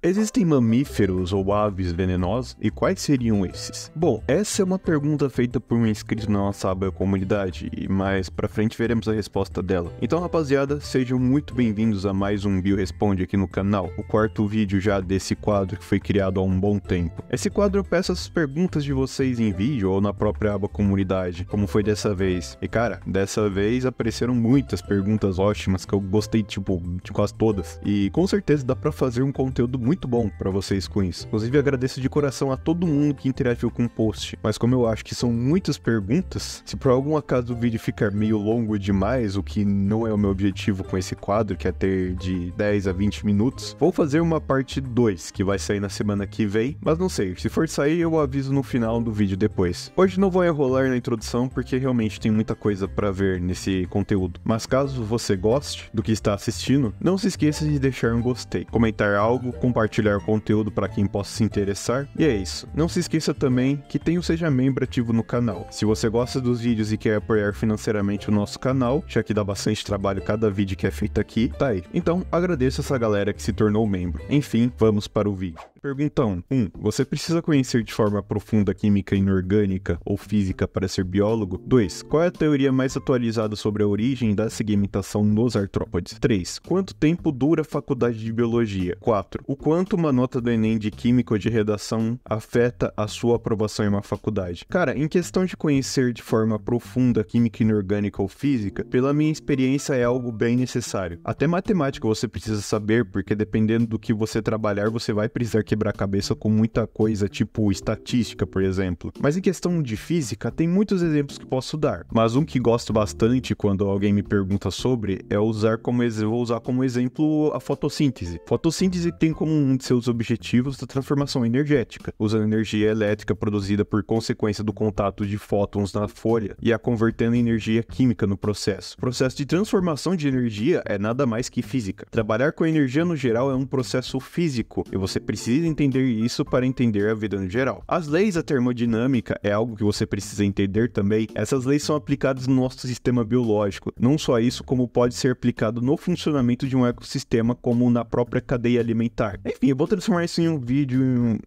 Existem mamíferos ou aves venenosos? E quais seriam esses? Bom, essa é uma pergunta feita por um inscrito na nossa aba comunidade, e mais pra frente veremos a resposta dela. Então, rapaziada, sejam muito bem-vindos a mais um Bio Responde aqui no canal, o quarto vídeo já desse quadro que foi criado há um bom tempo. Esse quadro eu peço as perguntas de vocês em vídeo ou na própria aba comunidade, como foi dessa vez. E cara, dessa vez apareceram muitas perguntas ótimas que eu gostei, tipo, de quase todas. E com certeza dá pra fazer um conteúdo muito bom pra vocês com isso. Inclusive agradeço de coração a todo mundo que interagiu com o post, mas como eu acho que são muitas perguntas, se por algum acaso o vídeo ficar meio longo demais, o que não é o meu objetivo com esse quadro, que é ter de 10 a 20 minutos, vou fazer uma parte 2, que vai sair na semana que vem, mas não sei, se for sair eu aviso no final do vídeo depois. Hoje não vou enrolar na introdução, porque realmente tem muita coisa pra ver nesse conteúdo, mas caso você goste do que está assistindo, não se esqueça de deixar um gostei, comentar algo, compartilhar o conteúdo para quem possa se interessar, e é isso. Não se esqueça também que tem o Seja Membro ativo no canal. Se você gosta dos vídeos e quer apoiar financeiramente o nosso canal, já que dá bastante trabalho cada vídeo que é feito aqui, tá aí. Então, agradeço essa galera que se tornou membro. Enfim, vamos para o vídeo. Pergunta 1. Você precisa conhecer de forma profunda química inorgânica ou física para ser biólogo? 2. Qual é a teoria mais atualizada sobre a origem da segmentação nos artrópodes? 3. Quanto tempo dura a faculdade de biologia? 4. O quanto uma nota do Enem de química ou de redação afeta a sua aprovação em uma faculdade? Cara, em questão de conhecer de forma profunda química inorgânica ou física, pela minha experiência é algo bem necessário. Até matemática você precisa saber, porque dependendo do que você trabalhar, você vai precisar quebrar a cabeça com muita coisa, tipo estatística, por exemplo. Mas em questão de física, tem muitos exemplos que posso dar. Mas um que gosto bastante quando alguém me pergunta sobre é vou usar como exemplo a fotossíntese. Fotossíntese tem como um de seus objetivos a transformação energética, usando energia elétrica produzida por consequência do contato de fótons na folha e a convertendo em energia química no processo. O processo de transformação de energia é nada mais que física. Trabalhar com energia no geral é um processo físico e você precisa entender isso para entender a vida no geral. As leis da termodinâmica é algo que você precisa entender também. Essas leis são aplicadas no nosso sistema biológico. Não só isso, como pode ser aplicado no funcionamento de um ecossistema, como na própria cadeia alimentar. Enfim, eu vou transformar isso em um vídeo,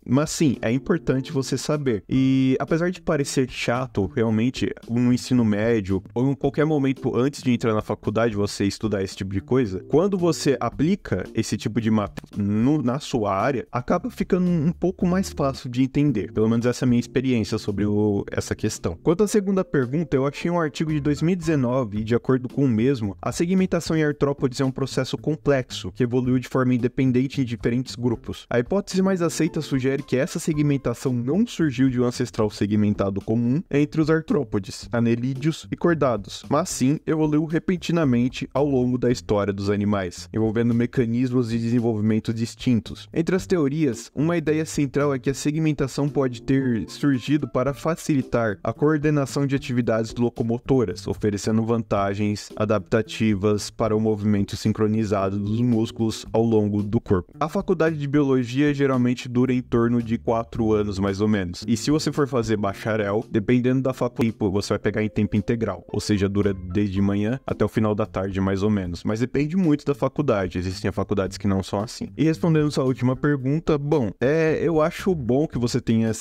mas sim, é importante você saber. E apesar de parecer chato, realmente, no ensino médio, ou em qualquer momento antes de entrar na faculdade, você estudar esse tipo de coisa, quando você aplica esse tipo de mapa na sua área, acaba ficando um pouco mais fácil de entender. Pelo menos essa é a minha experiência sobre essa questão. Quanto à segunda pergunta, eu achei um artigo de 2019 e, de acordo com o mesmo, a segmentação em artrópodes é um processo complexo que evoluiu de forma independente em diferentes grupos. A hipótese mais aceita sugere que essa segmentação não surgiu de um ancestral segmentado comum entre os artrópodes, anelídeos e cordados, mas sim evoluiu repentinamente ao longo da história dos animais, envolvendo mecanismos de desenvolvimento distintos. Entre as teorias, uma ideia central é que a segmentação pode ter surgido para facilitar a coordenação de atividades locomotoras, oferecendo vantagens adaptativas para o movimento sincronizado dos músculos ao longo do corpo. A faculdade de biologia geralmente dura em torno de 4 anos mais ou menos, e se você for fazer bacharel, dependendo da faculdade, você vai pegar em tempo integral, ou seja, dura desde manhã até o final da tarde mais ou menos, mas depende muito da faculdade, existem faculdades que não são assim. E respondendo sua última pergunta, bom, eu acho bom que você tenha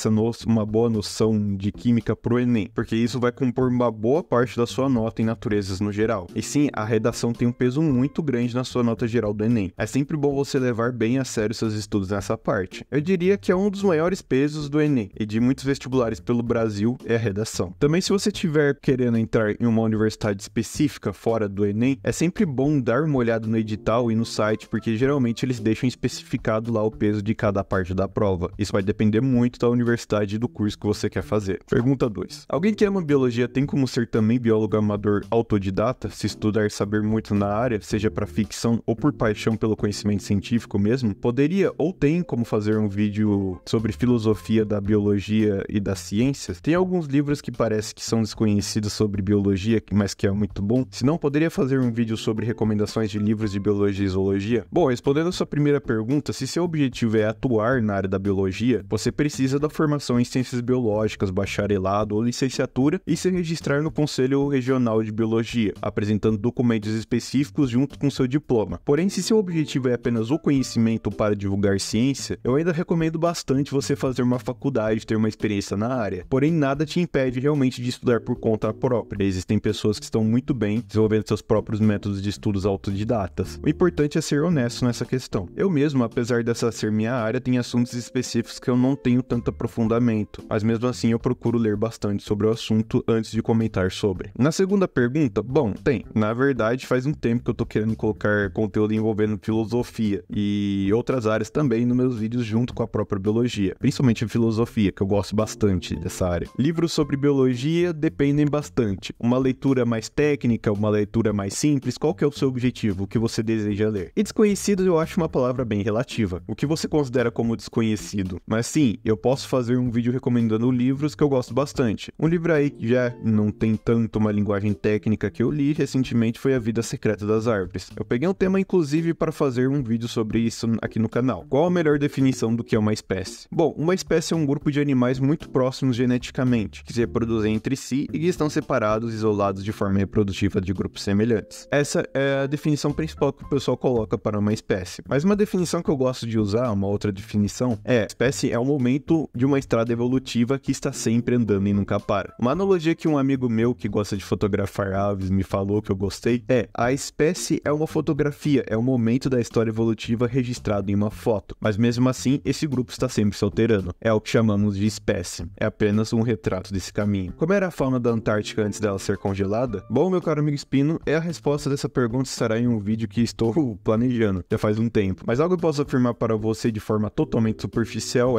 uma boa noção de química pro Enem, porque isso vai compor uma boa parte da sua nota em naturezas no geral. E sim, a redação tem um peso muito grande na sua nota geral do Enem. É sempre bom você levar bem a sério seus estudos nessa parte. Eu diria que é um dos maiores pesos do Enem e de muitos vestibulares pelo Brasil é a redação. Também, se você estiver querendo entrar em uma universidade específica fora do Enem, é sempre bom dar uma olhada no edital e no site, porque geralmente eles deixam especificado lá o peso de cada parte da prova. Isso vai depender muito da universidade e do curso que você quer fazer. Pergunta 2. Alguém que ama biologia tem como ser também biólogo amador autodidata, se estudar e saber muito na área, seja para ficção ou por paixão pelo conhecimento científico mesmo? Poderia ou tem como fazer um vídeo sobre filosofia da biologia e das ciências? Tem alguns livros que parece que são desconhecidos sobre biologia, mas que é muito bom. Se não, poderia fazer um vídeo sobre recomendações de livros de biologia e zoologia? Bom, respondendo a sua primeira pergunta, se seu objetivo é atuar na área da biologia, você precisa da formação em ciências biológicas, bacharelado ou licenciatura e se registrar no Conselho Regional de Biologia, apresentando documentos específicos junto com seu diploma. Porém, se seu objetivo é apenas o conhecimento para divulgar ciência, eu ainda recomendo bastante você fazer uma faculdade, ter uma experiência na área. Porém, nada te impede realmente de estudar por conta própria. Existem pessoas que estão muito bem desenvolvendo seus próprios métodos de estudos autodidatas. O importante é ser honesto nessa questão. Eu mesmo, apesar dessa ser minha área, tenho assuntos específicos que eu não tenho tanto aprofundamento, mas mesmo assim eu procuro ler bastante sobre o assunto antes de comentar sobre. Na segunda pergunta, bom, na verdade faz um tempo que eu tô querendo colocar conteúdo envolvendo filosofia e outras áreas também nos meus vídeos junto com a própria biologia, principalmente a filosofia, que eu gosto bastante dessa área. Livros sobre biologia dependem bastante. Uma leitura mais técnica, uma leitura mais simples, qual que é o seu objetivo, o que você deseja ler? E desconhecido eu acho uma palavra bem relativa. O que você considera como desconhecido? Mas sim, eu posso fazer um vídeo recomendando livros que eu gosto bastante. Um livro aí que já não tem tanto uma linguagem técnica que eu li recentemente foi A Vida Secreta das Árvores. Eu peguei um tema inclusive para fazer um vídeo sobre isso aqui no canal. Qual a melhor definição do que é uma espécie? Bom, uma espécie é um grupo de animais muito próximos geneticamente, que se reproduzem entre si e que estão separados e isolados de forma reprodutiva de grupos semelhantes. Essa é a definição principal que o pessoal coloca para uma espécie. Mas uma definição que eu gosto de usar, uma outra definição, espécie é um momento de uma estrada evolutiva que está sempre andando e nunca para. Uma analogia que um amigo meu que gosta de fotografar aves me falou que eu gostei a espécie é uma fotografia, é um momento da história evolutiva registrado em uma foto, mas mesmo assim esse grupo está sempre se alterando. É o que chamamos de espécie. É apenas um retrato desse caminho. Como era a fauna da Antártica antes dela ser congelada? Bom, meu caro amigo Espino, a resposta dessa pergunta estará em um vídeo que estou planejando já faz um tempo. Mas algo eu posso afirmar para você de forma totalmente superficial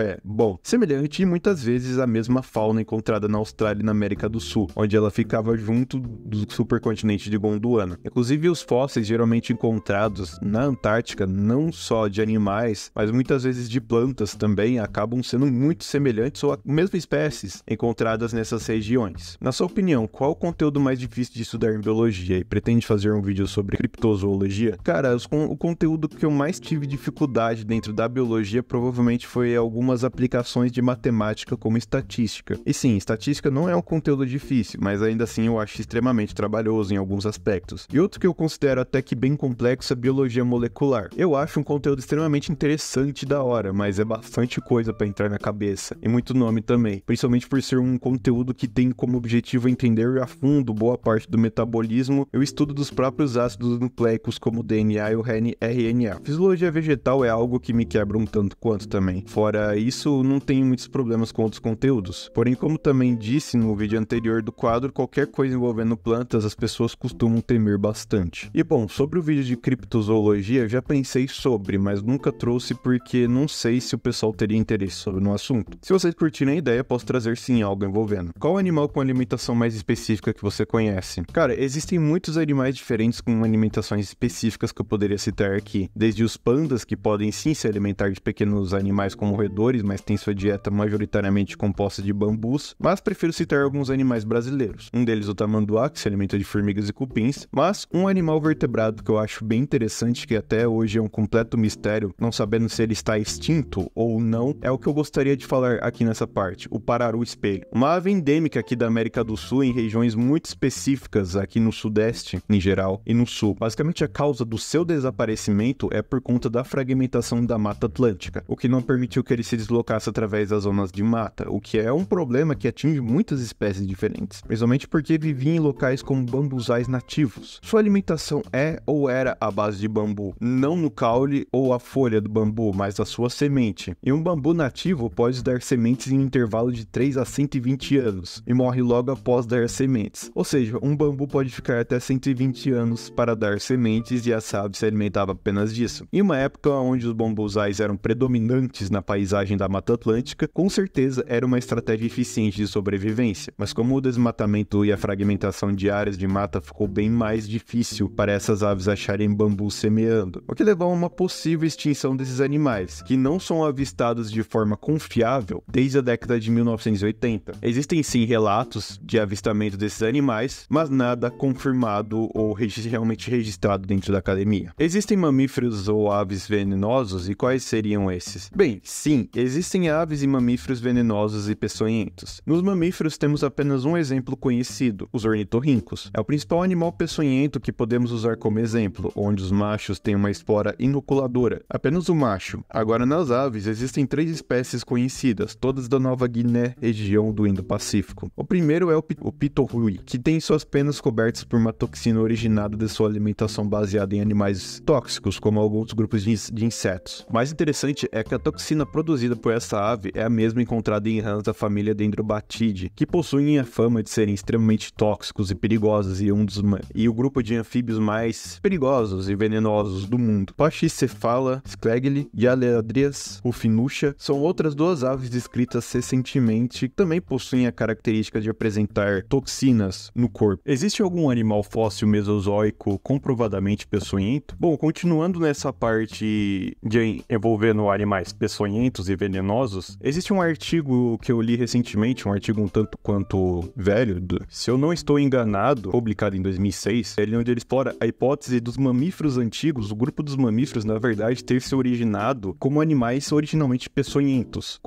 semelhante e muitas vezes a mesma fauna encontrada na Austrália e na América do Sul, onde ela ficava junto do supercontinente de Gondwana. Inclusive os fósseis geralmente encontrados na Antártica, não só de animais, mas muitas vezes de plantas também, acabam sendo muito semelhantes ou a mesma espécies encontradas nessas regiões. Na sua opinião, qual o conteúdo mais difícil de estudar em biologia e pretende fazer um vídeo sobre criptozoologia? Cara, o conteúdo que eu mais tive dificuldade dentro da biologia provavelmente foi algumas aplicações de matemática como estatística. E sim, estatística não é um conteúdo difícil, mas ainda assim eu acho extremamente trabalhoso em alguns aspectos. E outro que eu considero até que bem complexo é biologia molecular. Eu acho um conteúdo extremamente interessante e da hora, mas é bastante coisa para entrar na cabeça. E muito nome também, principalmente por ser um conteúdo que tem como objetivo entender a fundo boa parte do metabolismo e o estudo dos próprios ácidos nucleicos como o DNA e o RNA. Fisiologia vegetal é algo que me quebra um tanto quanto também. Fora isso, não tenho muitos problemas com outros conteúdos. Porém, como também disse no vídeo anterior do quadro, qualquer coisa envolvendo plantas as pessoas costumam temer bastante. E bom, sobre o vídeo de criptozoologia, eu já pensei sobre, mas nunca trouxe porque não sei se o pessoal teria interesse sobre no assunto. Se vocês curtirem a ideia, posso trazer sim algo envolvendo. Qual animal com alimentação mais específica que você conhece? Cara, existem muitos animais diferentes com alimentações específicas que eu poderia citar aqui. Desde os pandas, que podem sim se alimentar de pequenos animais como roedores, mas têm sua dieta majoritariamente composta de bambus, mas prefiro citar alguns animais brasileiros. Um deles o tamanduá, que se alimenta de formigas e cupins, mas um animal vertebrado que eu acho bem interessante, que até hoje é um completo mistério, não sabendo se ele está extinto ou não, é o que eu gostaria de falar aqui nessa parte, o pararu espelho. Uma ave endêmica aqui da América do Sul, em regiões muito específicas aqui no sudeste, em geral, e no sul. Basicamente a causa do seu desaparecimento é por conta da fragmentação da Mata Atlântica, o que não permitiu que ele se deslocasse através das zonas de mata, o que é um problema que atinge muitas espécies diferentes, principalmente porque vivia em locais com bambuzais nativos. Sua alimentação é ou era à base de bambu, não no caule ou a folha do bambu, mas a sua semente. E um bambu nativo pode dar sementes em um intervalo de 3 a 120 anos e morre logo após dar sementes. Ou seja, um bambu pode ficar até 120 anos para dar sementes e essa ave se alimentava apenas disso. Em uma época onde os bambuzais eram predominantes na paisagem da Mata Atlântica, com certeza era uma estratégia eficiente de sobrevivência, mas como o desmatamento e a fragmentação de áreas de mata ficou bem mais difícil para essas aves acharem bambu semeando, o que levou a uma possível extinção desses animais, que não são avistados de forma confiável desde a década de 1980. Existem sim relatos de avistamento desses animais, mas nada confirmado ou realmente registrado dentro da academia. Existem mamíferos ou aves venenosos e quais seriam seriam esses? Bem, sim, existem aves e mamíferos venenosos e peçonhentos. Nos mamíferos temos apenas um exemplo conhecido, os ornitorrincos. É o principal animal peçonhento que podemos usar como exemplo, onde os machos têm uma espora inoculadora, apenas o macho. Agora nas aves existem 3 espécies conhecidas, todas da Nova Guiné, região do Indo-Pacífico. O primeiro é o pitorrui, que tem suas penas cobertas por uma toxina originada de sua alimentação baseada em animais tóxicos, como alguns grupos de insetos. O mais interessante é que a toxina produzida por essa ave é a mesma encontrada em rãs da família Dendrobatidae, que possuem a fama de serem extremamente tóxicos e perigosos e o grupo de anfíbios mais perigosos e venenosos do mundo. Pachycephala, Sklegli, Galeadrias, Rufinucha são outras 2 aves descritas recentemente que também possuem a característica de apresentar toxinas no corpo. Existe algum animal fóssil mesozoico comprovadamente peçonhento? Bom, continuando nessa parte de envolvendo animais peçonhentos e venenosos, existe um artigo que eu li recentemente, um artigo um tanto quanto velho, se eu não estou enganado, publicado em 2006, onde ele explora a hipótese dos mamíferos antigos, o grupo dos mamíferos, na verdade, ter se originado como animais originalmente peçonhentos,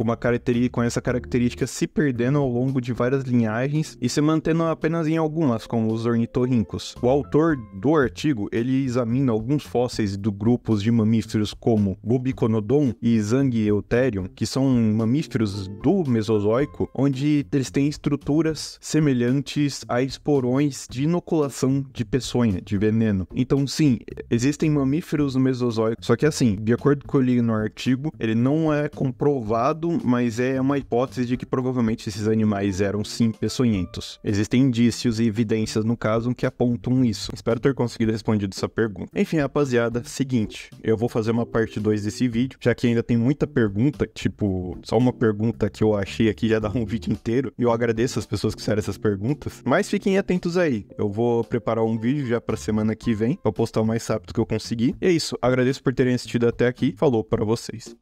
com essa característica se perdendo ao longo de várias linhagens e se mantendo apenas em algumas, como os ornitorrincos. O autor do artigo, ele examina alguns fósseis do grupos de mamíferos como Bubiconodon e Zangieuterium, que são mamíferos do Mesozoico, onde eles têm estruturas semelhantes a esporões de inoculação de peçonha, de veneno. Então, sim, existem mamíferos no Mesozoico, só que assim, de acordo com o que eu li no artigo, ele não é comprovado, mas é uma hipótese de que provavelmente esses animais eram sim peçonhentos. Existem indícios e evidências no caso que apontam isso. Espero ter conseguido responder essa pergunta. Enfim, rapaziada, seguinte, eu vou fazer uma parte 2 desse vídeo, já que ainda tem muita pergunta, tipo, só uma pergunta que eu achei aqui já dá um vídeo inteiro, e eu agradeço as pessoas que fizeram essas perguntas, mas fiquem atentos aí, eu vou preparar um vídeo já pra semana que vem, pra postar o mais rápido que eu conseguir. E é isso, agradeço por terem assistido até aqui, falou pra vocês.